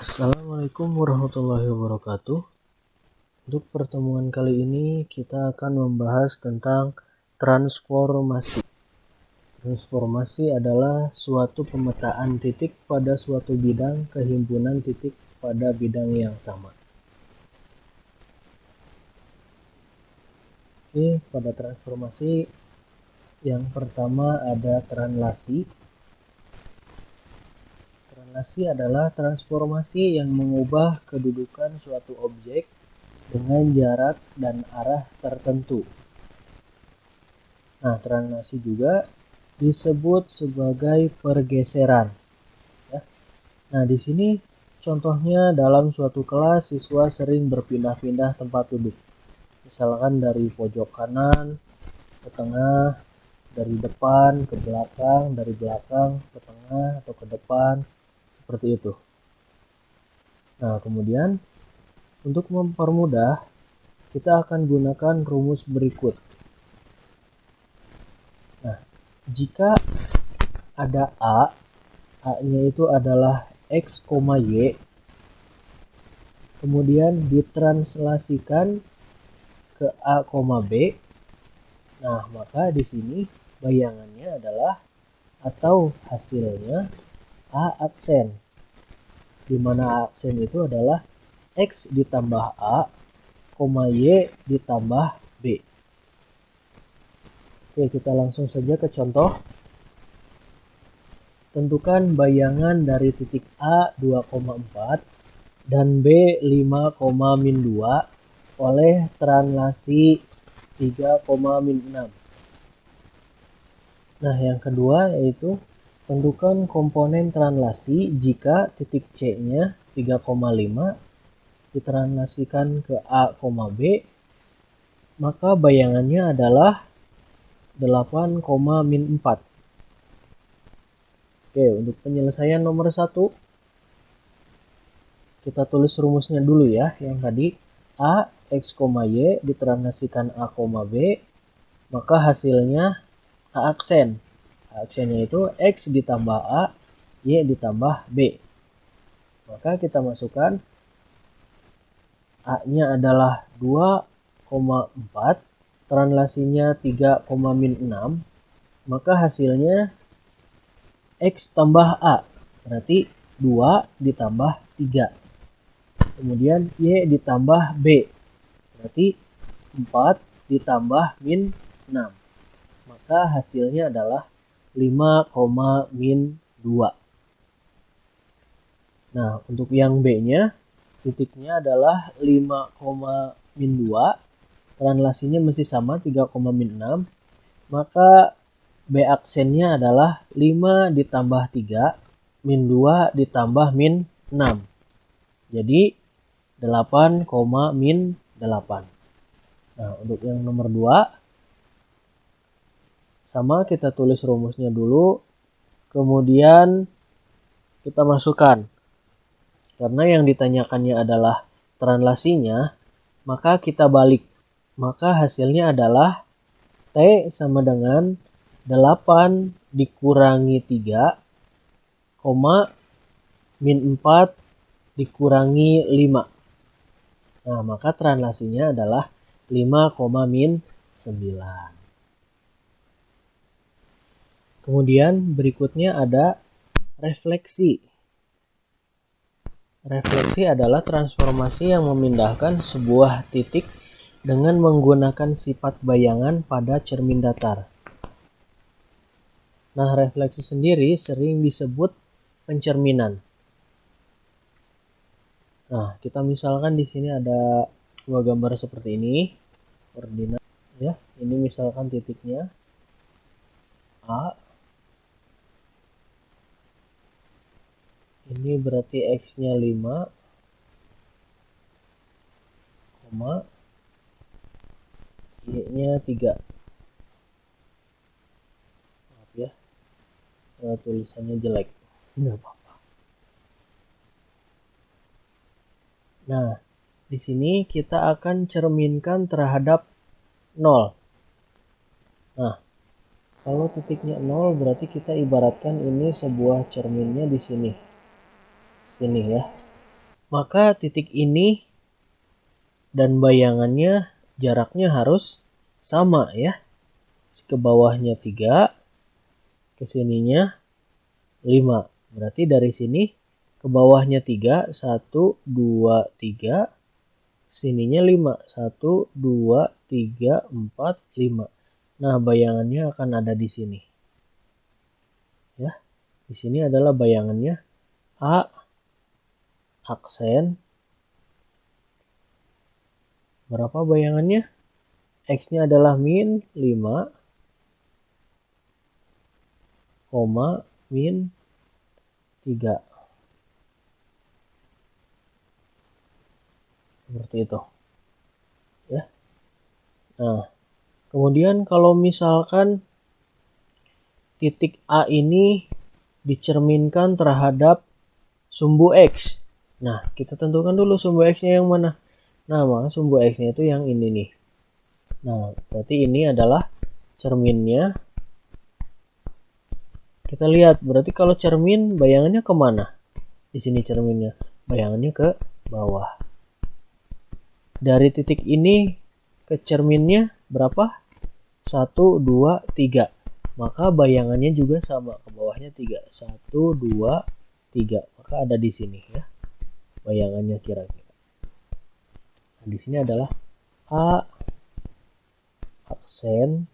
Assalamualaikum warahmatullahi wabarakatuh. Untuk pertemuan kali ini kita akan membahas tentang transformasi. Transformasi adalah suatu pemetaan titik pada suatu bidang ke himpunan titik pada bidang yang sama. Oke, pada transformasi yang pertama ada translasi. Translasi adalah transformasi yang mengubah kedudukan suatu objek dengan jarak dan arah tertentu. Nah, translasi juga disebut sebagai pergeseran. Ya. Nah, di sini contohnya dalam suatu kelas siswa sering berpindah-pindah tempat duduk. Misalkan dari pojok kanan ke tengah, dari depan ke belakang, dari belakang ke tengah atau ke depan, seperti itu. Nah, kemudian untuk mempermudah, kita akan gunakan rumus berikut. Nah, jika ada A-nya itu adalah X, Y, kemudian ditranslasikan ke A, B. Nah, maka di sini bayangannya adalah atau hasilnya A aksen, di mana A aksen itu adalah X ditambah A, Y ditambah B. Oke, kita langsung saja ke contoh. Tentukan bayangan dari titik A 2,4 dan B 5,-2 oleh translasi 3,-6. Nah, yang kedua yaitu tentukan komponen translasi jika titik C-nya 3,5 ditranslasikan ke A, B, maka bayangannya adalah 8,-4. Oke, untuk penyelesaian nomor 1, kita tulis rumusnya dulu ya. Yang tadi A, X, Y ditranslasikan A, B, maka hasilnya A aksen. A aksennya itu X ditambah A, Y ditambah B. Maka kita masukkan A-nya adalah 2,4, translasinya 3,-6, maka hasilnya X tambah A, berarti 2 ditambah 3. Kemudian Y ditambah B, berarti 4 ditambah -6. Maka hasilnya adalah 5,-2. Nah, untuk yang B-nya, titiknya adalah 5,-2, translasinya masih sama 3,-6, maka B aksennya adalah 5 ditambah 3, -2 ditambah -6. Jadi 8,-8. Nah, untuk yang nomor 2, sama kita tulis rumusnya dulu, kemudian kita masukkan. Karena yang ditanyakannya adalah translasinya, maka kita balik. Maka hasilnya adalah T sama dengan 8 dikurangi 3, -4 dikurangi 5. Nah, maka translasinya adalah 5,-9. Kemudian berikutnya ada refleksi. Refleksi adalah transformasi yang memindahkan sebuah titik dengan menggunakan sifat bayangan pada cermin datar. Nah, refleksi sendiri sering disebut pencerminan. Nah, kita misalkan di sini ada dua gambar seperti ini, koordinat ya. Ini misalkan titiknya A. Ini berarti X-nya 5, Y-nya 3. Maaf ya, tulisannya jelek. Nggak apa-apa. Nah, di sini kita akan cerminkan terhadap 0. Nah, kalau titiknya 0 berarti kita ibaratkan ini sebuah cerminnya di sini. Sini ya. maka titik ini dan bayangannya jaraknya harus sama ya. Ke bawahnya 3, ke sininya 5. Berarti dari sini ke bawahnya 3, 1, 2, 3. Sininya 5, 1, 2, 3, 4, 5. Nah, bayangannya akan ada di sini. Ya, di sini adalah bayangannya A aksen. Berapa bayangannya? X-nya adalah min 5, min 3. Seperti itu. Ya. Nah, kemudian kalau misalkan titik A ini dicerminkan terhadap sumbu X. Nah, kita tentukan dulu sumbu X-nya yang mana. Nah, maka sumbu X-nya itu yang ini nih. Nah, berarti ini adalah cerminnya. Kita lihat, berarti kalau cermin bayangannya kemana? Di sini cerminnya, bayangannya ke bawah. Dari titik ini ke cerminnya berapa? 1, 2, 3. Maka bayangannya juga sama, ke bawahnya 3. 1, 2, 3. Maka ada di sini ya. Bayangannya kira-kira. Nah, di sini adalah A aksen.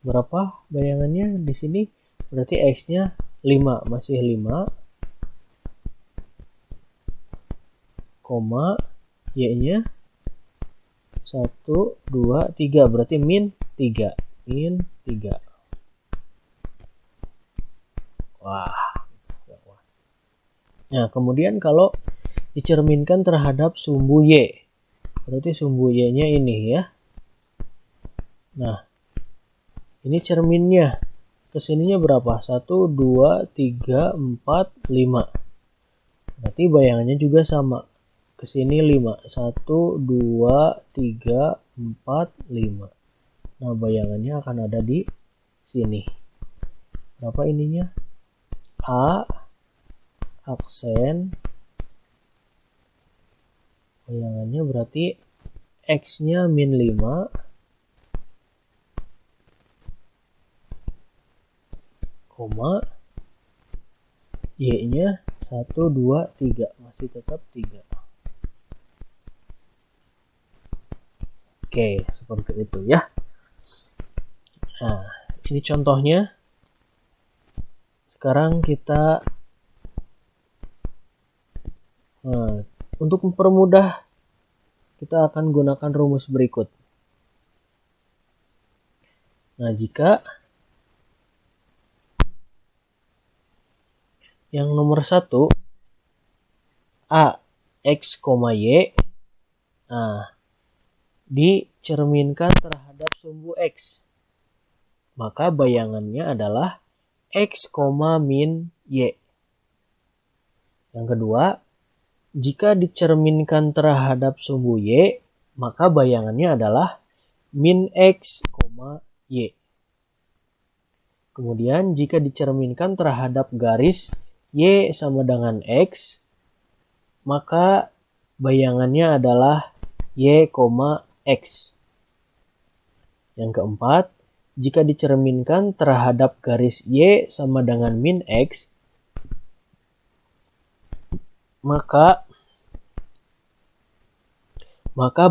Berapa bayangannya di sini? Berarti X-nya 5, masih 5, koma Y-nya 1, 2, 3. Berarti min 3. Min 3. Wah. Nah, kemudian kalau dicerminkan terhadap sumbu Y. Berarti sumbu Y-nya ini ya. Nah, ini cerminnya. Kesininya berapa? 1, 2, 3, 4, 5. Berarti bayangannya juga sama. Kesini 5. 1, 2, 3, 4, 5. Nah, bayangannya akan ada di sini. Berapa ininya? A aksen. Bayangannya berarti X-nya min 5. Koma Y-nya 1, 2, 3. Masih tetap 3. Oke, seperti itu ya. Nah, ini contohnya. Sekarang kita untuk mempermudah, kita akan gunakan rumus berikut. Nah, jika yang nomor 1 A X, Y, nah, dicerminkan terhadap sumbu X, maka bayangannya adalah X, min Y. Yang kedua, jika dicerminkan terhadap sumbu Y, maka bayangannya adalah min X, Y. Kemudian jika dicerminkan terhadap garis Y sama dengan X, maka bayangannya adalah Y, X. Yang keempat, jika dicerminkan terhadap garis Y sama dengan min X, maka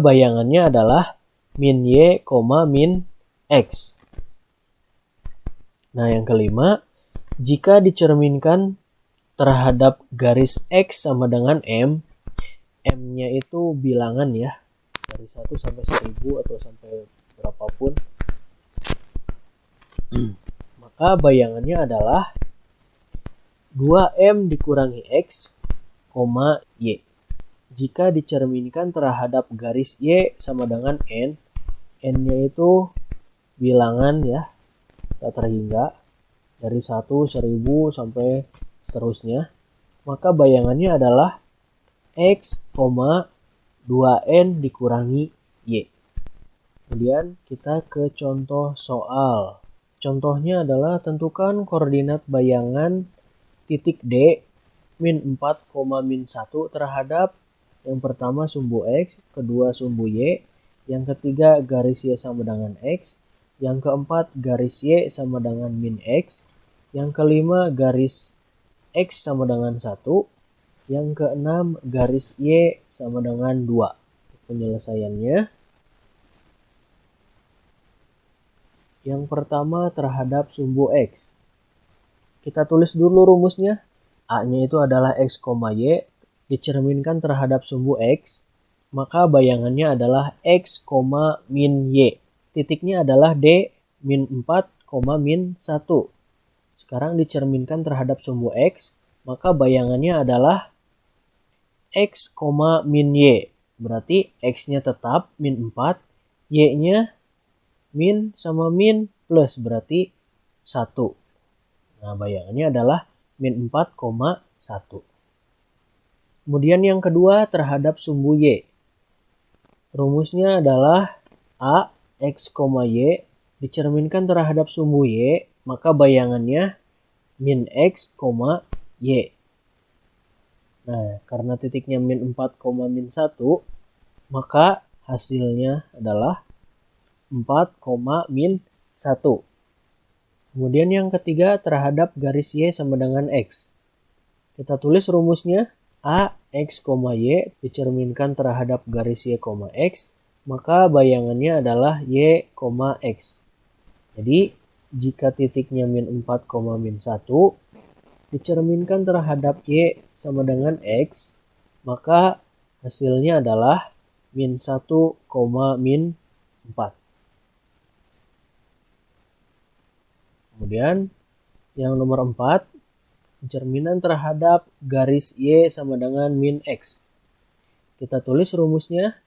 bayangannya adalah min Y, min X. Nah, yang kelima, jika dicerminkan terhadap garis X sama dengan M, M-nya itu bilangan ya, dari 1 sampai 1000 atau sampai berapapun, maka bayangannya adalah 2M dikurangi X, Y. Jika dicerminkan terhadap garis Y sama dengan N, N-nya itu bilangan ya, tak terhingga, dari 1, 1000 sampai seterusnya, maka bayangannya adalah X, 2N dikurangi Y. Kemudian kita ke contoh soal. Contohnya adalah tentukan koordinat bayangan titik D min 4, min 1 terhadap yang pertama sumbu X, kedua sumbu Y, yang ketiga garis Y sama dengan X, yang keempat garis Y sama dengan min X, yang kelima garis X sama dengan 1, yang keenam garis Y sama dengan 2. Penyelesaiannya, yang pertama terhadap sumbu X. Kita tulis dulu rumusnya. A-nya itu adalah X, Y, dicerminkan terhadap sumbu X, maka bayangannya adalah X, min Y. Titiknya adalah D, min 4, min 1. Sekarang dicerminkan terhadap sumbu X, maka bayangannya adalah X, min Y. Berarti X-nya tetap min 4, Y-nya min sama min plus, berarti 1. Nah, bayangannya adalah min 4,1. Kemudian yang kedua terhadap sumbu Y. Rumusnya adalah A, X, Y dicerminkan terhadap sumbu Y, maka bayangannya min X, Y. Nah, karena titiknya min 4, min 1, maka hasilnya adalah 4, min 1. Kemudian yang ketiga terhadap garis Y sama dengan X. Kita tulis rumusnya. A, X, Y dicerminkan terhadap garis Y, X, maka bayangannya adalah Y, X. Jadi, jika titiknya min 4, min 1 dicerminkan terhadap Y sama dengan X, maka hasilnya adalah min 1, min 4. Kemudian yang nomor 4, cerminan terhadap garis Y sama dengan min X. Kita tulis rumusnya.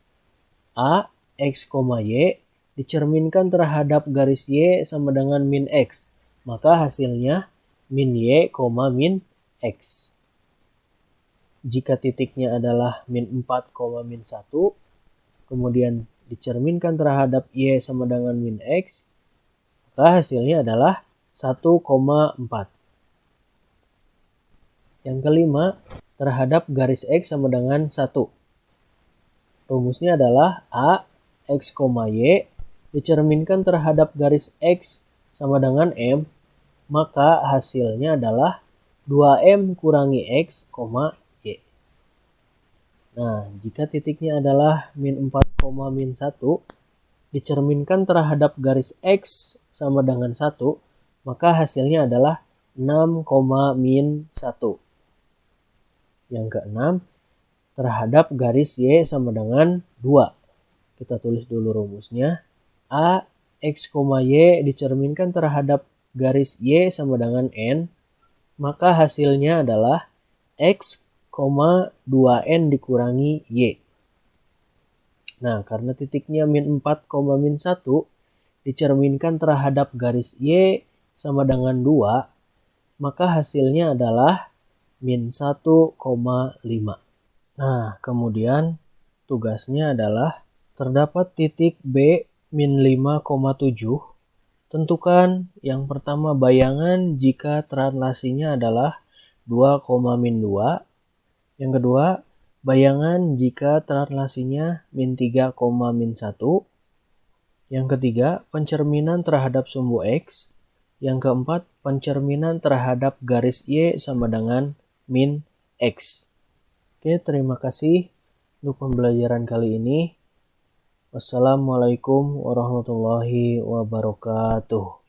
A, X, Y dicerminkan terhadap garis Y sama dengan min X. Maka hasilnya min Y, min X. Jika titiknya adalah min 4, min 1, kemudian dicerminkan terhadap Y sama dengan min X, maka hasilnya adalah 1,4. Yang kelima, terhadap garis X sama dengan 1. Rumusnya adalah A, X, Y dicerminkan terhadap garis X sama dengan M, maka hasilnya adalah 2M kurangi X, Y. Nah, jika titiknya adalah min 4, min 1 dicerminkan terhadap garis X sama dengan 1, maka hasilnya adalah 6, min 1. Yang keenam, terhadap garis Y sama dengan 2. Kita tulis dulu rumusnya. A, X, Y dicerminkan terhadap garis Y sama dengan N, maka hasilnya adalah X, 2N dikurangi Y. Nah, karena titiknya min 4, min 1 dicerminkan terhadap garis Y sama dengan 2, maka hasilnya adalah min 1,5. Nah, kemudian tugasnya adalah terdapat titik B min 5,7. Tentukan yang pertama bayangan jika translasinya adalah 2, min 2. Yang kedua, bayangan jika translasinya min 3, min 1. Yang ketiga, pencerminan terhadap sumbu X. Yang keempat, pencerminan terhadap garis Y sama dengan min X. Oke, terima kasih untuk pembelajaran kali ini. Wassalamualaikum warahmatullahi wabarakatuh.